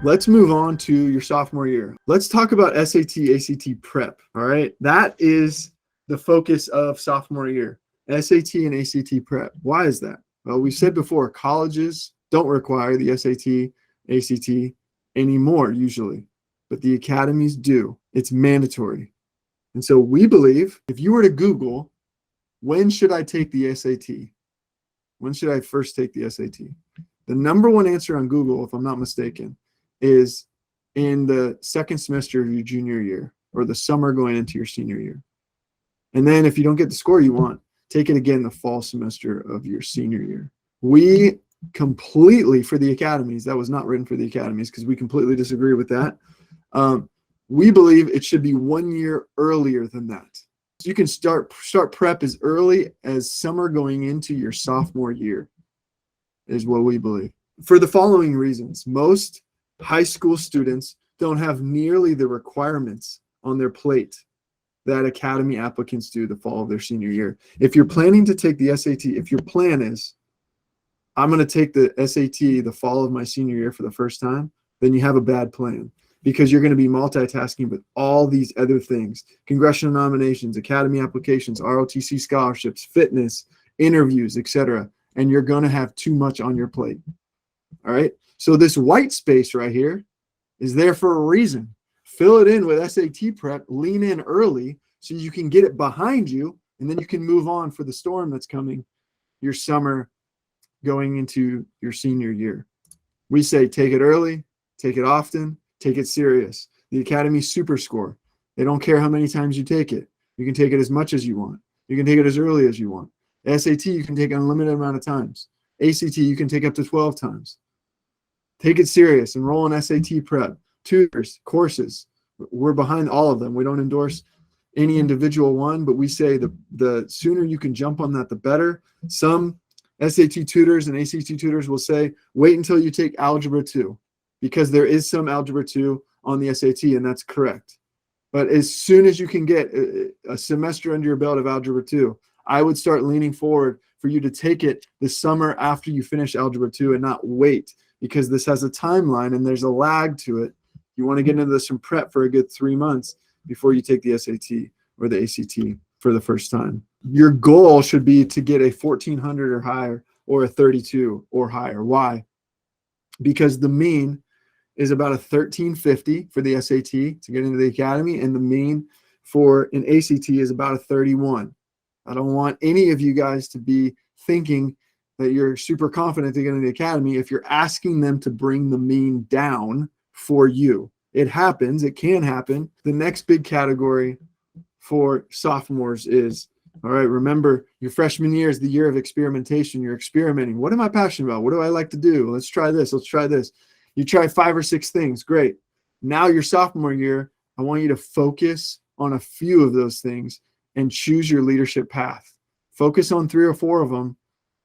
Let's move on to your sophomore year. Let's talk about SAT, ACT prep. All right. That is the focus of sophomore year, SAT and ACT prep. Why is that? Well, we said before, colleges don't require the SAT, ACT anymore usually, but the academies do. It's mandatory. And so we believe if you were to Google, when should I take the SAT? When should I first take the SAT? The number one answer on Google, if I'm not mistaken, is in the second semester of your junior year or the summer going into your senior year. And then if you don't get the score you want, take it again the fall semester of your senior year. We completely, for the academies, that was not written for the academies because we completely disagree with that. We believe it should be 1 year earlier than that. So you can start prep as early as summer going into your sophomore year is what we believe. For the following reasons, most high school students don't have nearly the requirements on their plate that academy applicants do the fall of their senior year. If you're planning to take the SAT, if your plan is, I'm going to take the SAT the fall of my senior year for the first time, then you have a bad plan because you're going to be multitasking with all these other things: congressional nominations, academy applications, ROTC scholarships, fitness, interviews, etc. And you're going to have too much on your plate. All right. So this white space right here is there for a reason. Fill it in with SAT prep, lean in early so you can get it behind you, and then you can move on for the storm that's coming your summer going into your senior year. We say take it early, take it often, take it serious. The Academy Super Score, they don't care how many times you take it. You can take it as much as you want. You can take it as early as you want. SAT, you can take an unlimited amount of times. ACT, you can take up to 12 times. Take it serious. Enroll in SAT prep, tutors, courses. We're behind all of them. We don't endorse any individual one, but we say the sooner you can jump on that, the better. Some SAT tutors and ACT tutors will say, wait until you take Algebra 2, because there is some Algebra 2 on the SAT, and that's correct. But as soon as you can get a semester under your belt of Algebra 2, I would start leaning forward for you to take it the summer after you finish Algebra 2 and not wait, because this has a timeline and there's a lag to it. You want to get into some prep for a good 3 months before you take the SAT or the ACT for the first time. Your goal should be to get a 1400 or higher or a 32 or higher. Why? Because the mean is about a 1350 for the SAT to get into the academy, and the mean for an ACT is about a 31. I don't want any of you guys to be thinking that you're super confident to get into the academy if you're asking them to bring the mean down for you. It happens. It can happen. The next big category for sophomores is, all right, remember your freshman year is the year of experimentation. You're experimenting. What am I passionate about? What do I like to do? Let's try this. Let's try this. You try 5 or 6 things. Great. Now your sophomore year, I want you to focus on a few of those things and choose your leadership path. Focus on 3 or 4 of them,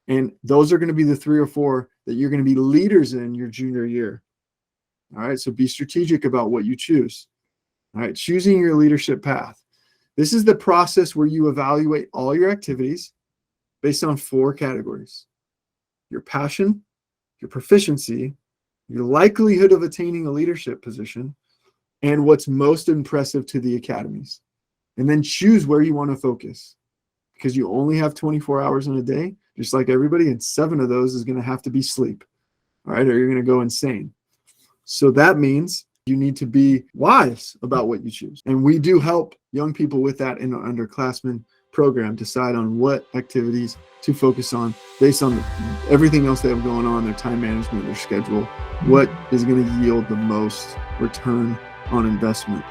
and those are going to be the 3 or 4 that you're going to be leaders in your junior year. All right, so be strategic about what you choose. All right, choosing your leadership path. This is the process where you evaluate all your activities based on 4 categories: your passion, your proficiency, your likelihood of attaining a leadership position, and what's most impressive to the academies. And then choose where you want to focus, because you only have 24 hours in a day, just like everybody, and 7 of those is going to have to be sleep, all right, or you're going to go insane. So that means you need to be wise about what you choose. And we do help young people with that in our underclassmen program decide on what activities to focus on based on everything else they have going on, their time management, their schedule, what is going to yield the most return on investment.